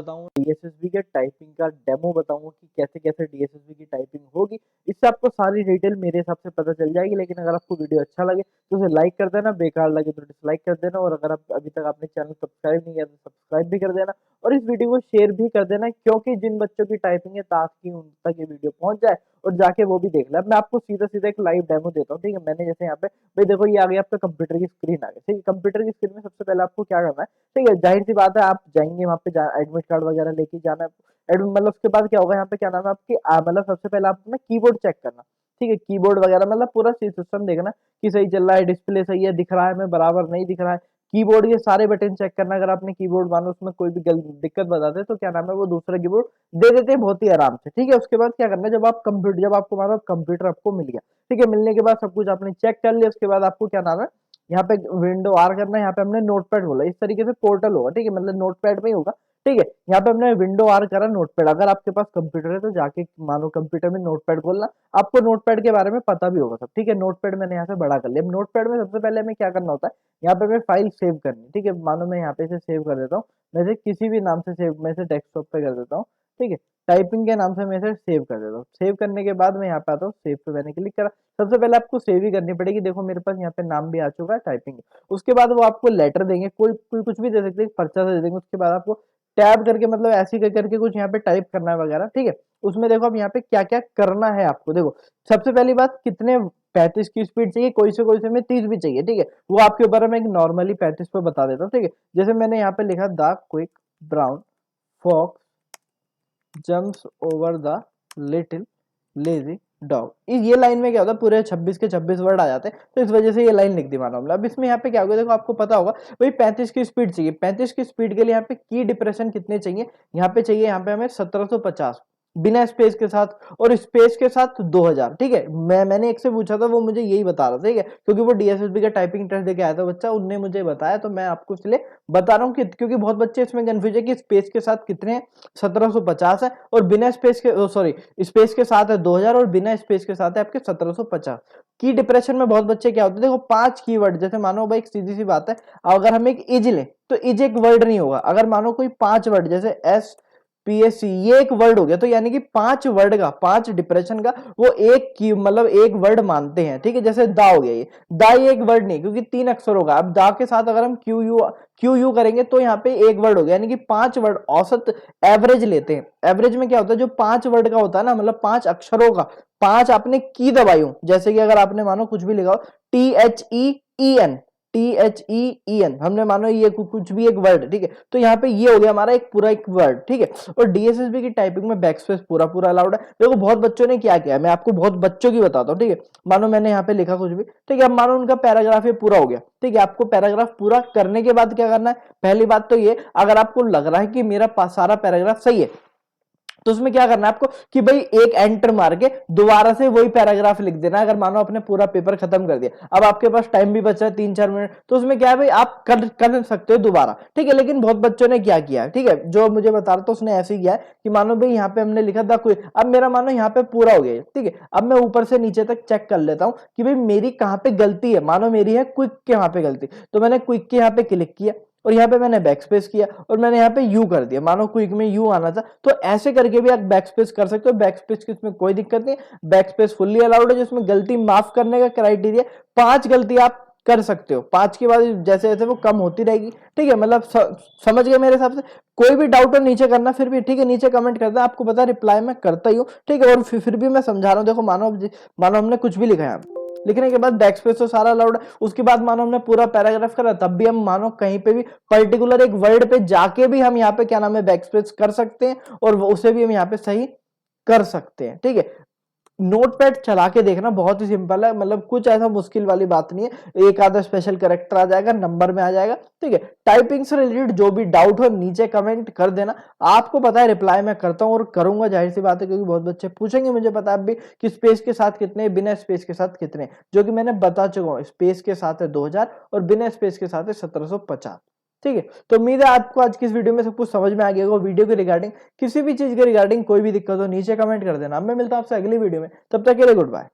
बताऊँ डीएसएसबी के टाइपिंग का डेमो बताऊंगा कि कैसे कैसे डीएसएसबी की टाइपिंग होगी। इससे आपको सारी डिटेल मेरे हिसाब से पता चल जाएगी। लेकिन अगर आपको वीडियो अच्छा लगे तो उसे लाइक कर देना, बेकार लगे तो डिसलाइक कर देना, और अगर आप अभी तक आपने चैनल सब्सक्राइब नहीं किया तो सब्सक्राइब भी कर देना, और इस वीडियो को शेयर भी कर देना, क्योंकि जिन बच्चों की टाइपिंग है ताकि उन तक ये वीडियो पहुंच जाए और जाके वो भी देख ले। अब मैं आपको सीधा सीधा एक लाइव डेमो देता हूँ, ठीक है। मैंने जैसे यहाँ पे भाई देखो ये आ गया आपका कंप्यूटर की स्क्रीन आ गई, ठीक है। कंप्यूटर की स्क्रीन में सबसे पहले आपको क्या करना है, ठीक है, जाहिर सी बात है आप जाएंगे वहाँ पे एडमिट कार्ड वगैरह लेके जाना है। एडमिट मतलब उसके बाद क्या होगा यहाँ पे, क्या नाम है आपकी मतलब सबसे पहले आपको ना कीबोर्ड चेक करना, ठीक है। कीबोर्ड वगैरह मतलब पूरा सिस्टम देखना कि सही चल रहा है, डिस्प्ले सही है, दिख रहा है, मैं बराबर नहीं दिख रहा है। कीबोर्ड के सारे बटन चेक करना, अगर आपने कीबोर्ड मानो उसमें कोई भी दिक्कत बताते तो क्या नाम है वो दूसरा कीबोर्ड दे देते हैं बहुत ही आराम से, ठीक है। उसके बाद क्या करना है, जब आपको मानो कंप्यूटर आपको मिल गया, ठीक है, मिलने के बाद सब कुछ आपने चेक कर लिया, उसके बाद आपको क्या नाम है यहाँ पे विंडो आर करना है। यहाँ पे हमने नोटपैड बोला, इस तरीके से पोर्टल होगा, ठीक है, मतलब नोटपैड में ही होगा, ठीक है। यहाँ पे हमने विंडो आर करा नोटपैड। अगर आपके पास कंप्यूटर है तो जाके मानो कंप्यूटर में नोटपैड खोलना, आपको नोटपैड के बारे में पता भी होगा सब, ठीक है। नोटपैड मैंने यहाँ से बड़ा कर लिया। नोटपैड में सबसे पहले हमें क्या करना होता है, यहाँ पे हमें फाइल सेव करनी, ठीक है। मानो मैं यहाँ पे इसे सेव कर देता हूँ, मैं इसे किसी भी नाम से सेव, मैं इसे डेस्कटॉप पे कर देता हूँ, ठीक है। टाइपिंग के नाम से मैं इसे सेव कर देता हूँ। सेव करने के बाद मैं यहाँ पे आता हूँ, सेव पे मैंने क्लिक करा। सबसे पहले आपको सेव ही करनी पड़ेगी। देखो मेरे पास यहाँ पे नाम भी आ चुका है टाइपिंग। उसके बाद वो आपको लेटर देंगे, कोई कुछ भी दे सकते हैं, पर्चा से दे देंगे। उसके बाद आपको टैब करके मतलब ऐसे ही करके कुछ यहाँ पे टाइप करना है वगैरह, ठीक है। उसमें देखो अब यहाँ पे क्या क्या करना है आपको। देखो सबसे पहली बात, कितने 35 की स्पीड चाहिए, कोई से में 30 भी चाहिए, ठीक है। वो आपके ऊपर है, मैं एक नॉर्मली 35 पे बता देता हूँ, ठीक है। जैसे मैंने यहाँ पे लिखा the quick brown fox jumps over the little lazy dog. ये लाइन में क्या होता है, पूरे 26 के 26 वर्ड आ जाते हैं, तो इस वजह से ये लाइन लिख दी मानो हमने। अब इसमें यहाँ पे क्या होगा, देखो आपको पता होगा भाई 35 की स्पीड चाहिए। 35 की स्पीड के लिए यहाँ पे की डिप्रेशन कितने चाहिए, यहाँ पे चाहिए यहाँ पे हमें 1750 बिना स्पेस के साथ, और स्पेस के साथ 2000, ठीक है। मैंने एक से पूछा था, वो मुझे यही बता रहा था, ठीक है, क्योंकि वो डीएसएसबी का टाइपिंग टेस्ट देके आया था बच्चा, उनने मुझे बताया, तो मैं आपको इसलिए बता रहा हूँ कि क्योंकि बहुत बच्चे इसमें कंफ्यूज है कि स्पेस के साथ कितने हैं, 1750 है, और बिना स्पेस के सॉरी स्पेस के साथ है 2000, और बिना स्पेस के साथ है आपके 1750। की डिप्रेशन में बहुत बच्चे क्या होते हैं, देखो 5 कीवर्ड, जैसे मानो भाई एक सीधी सी बात है, अगर हम एक इज लें तो इज एक वर्ड नहीं होगा। अगर मानो कोई 5 वर्ड, जैसे एस पीएससी, ये एक वर्ड हो गया, तो यानी कि 5 वर्ड का, 5 डिप्रेशन का वो एक की मतलब एक वर्ड मानते हैं, ठीक है। जैसे दा हो गया, ये दा ये एक वर्ड नहीं, क्योंकि 3 अक्षर होगा। अब दा के साथ अगर हम क्यू यू करेंगे तो यहाँ पे एक वर्ड हो गया, यानी कि 5 वर्ड औसत एवरेज लेते हैं। एवरेज में क्या होता है, जो 5 वर्ड का होता है ना, मतलब 5 अक्षरों का, 5 आपने की दबाई हो, जैसे कि अगर आपने मानो कुछ भी लिखा हो THEEN, THEEN, हमने मानो ये कुछ भी एक वर्ड, ठीक है, तो यहाँ पे ये हो गया हमारा एक पूरा एक वर्ड, ठीक है। और डीएसएसबी की टाइपिंग में बैकस्पेस पूरा अलाउड है। देखो बहुत बच्चों ने क्या किया है, मैं आपको बहुत बच्चों की बताता हूँ, ठीक है। मानो मैंने यहाँ पे लिखा कुछ भी, ठीक है, अब मानो उनका पैराग्राफ ये पूरा हो गया, ठीक है। आपको पैराग्राफ पूरा करने के बाद क्या करना है, पहली बात तो ये, अगर आपको लग रहा है कि मेरा सारा पैराग्राफ सही है, तो उसमें क्या करना है आपको कि भाई एक एंटर मार के दोबारा से वही पैराग्राफ लिख देना। अगर मानो आपने पूरा पेपर खत्म कर दिया, अब आपके पास टाइम भी बचा है 3-4 मिनट, तो उसमें क्या है भाई आप कर सकते हो दोबारा, ठीक है। लेकिन बहुत बच्चों ने क्या किया है, ठीक है, जो मुझे बता रहा था उसने ऐसे ही किया है कि मानो भाई यहाँ पे हमने लिखा था कोई, अब मेरा मानो यहाँ पे पूरा हो गया, ठीक है। अब मैं ऊपर से नीचे तक चेक कर लेता हूँ कि भाई मेरी कहाँ पे गलती है। मानो मेरी है क्विक के यहाँ पे गलती, तो मैंने क्विक के यहाँ पे क्लिक किया, और यहाँ पे मैंने बैकस्पेस किया, और मैंने यहाँ पे यू कर दिया, मानो क्विक में यू आना था, तो ऐसे करके भी आप बैकस्पेस कर सकते हो। बैकस्पेस की इसमें कोई दिक्कत नहीं, बैकस्पेस फुल्ली अलाउड है। जिसमें गलती माफ करने का क्राइटेरिया 5 गलती आप कर सकते हो, 5 के बाद जैसे जैसे वो कम होती रहेगी, ठीक है। मतलब समझ गए मेरे हिसाब से। कोई भी डाउट हो नीचे करना, फिर भी ठीक है, नीचे कमेंट करना, आपको पता है रिप्लाई मैं करता ही हूँ, ठीक है। और फिर भी मैं समझा रहा हूँ, देखो मानो हमने कुछ भी लिखा है, लिखने के बाद बैकस्पेस तो सारा अलाउड है। उसके बाद मानो हमने पूरा पैराग्राफ करा, तब भी हम मानो कहीं पे भी पर्टिकुलर एक वर्ड पे जाके भी हम यहाँ पे क्या नाम है बैकस्पेस कर सकते हैं, और उसे भी हम यहाँ पे सही कर सकते हैं, ठीक है। नोटपैड चला के देखना, बहुत ही सिंपल है, मतलब कुछ ऐसा मुश्किल वाली बात नहीं है। एक आधा स्पेशल करेक्टर आ जाएगा, नंबर में आ जाएगा, ठीक है। टाइपिंग से रिलेटेड जो भी डाउट हो नीचे कमेंट कर देना, आपको पता है रिप्लाई मैं करता हूं और करूंगा, जाहिर सी बात है, क्योंकि बहुत बच्चे पूछेंगे मुझे पता है भी कि स्पेस के साथ कितने, बिना स्पेस के साथ कितने, जो कि मैंने बता चुका हूं। स्पेस के साथ है 2000 और बिना स्पेस के साथ है 1750, ठीक है। तो उम्मीद है आपको आज की इस वीडियो में सब कुछ समझ में आ गया होगा। वीडियो के रिगार्डिंग किसी भी चीज के रिगार्डिंग कोई भी दिक्कत हो नीचे कमेंट कर देना। मैं मिलता हूं आपसे अगली वीडियो में, तब तक के लिए गुड बाय।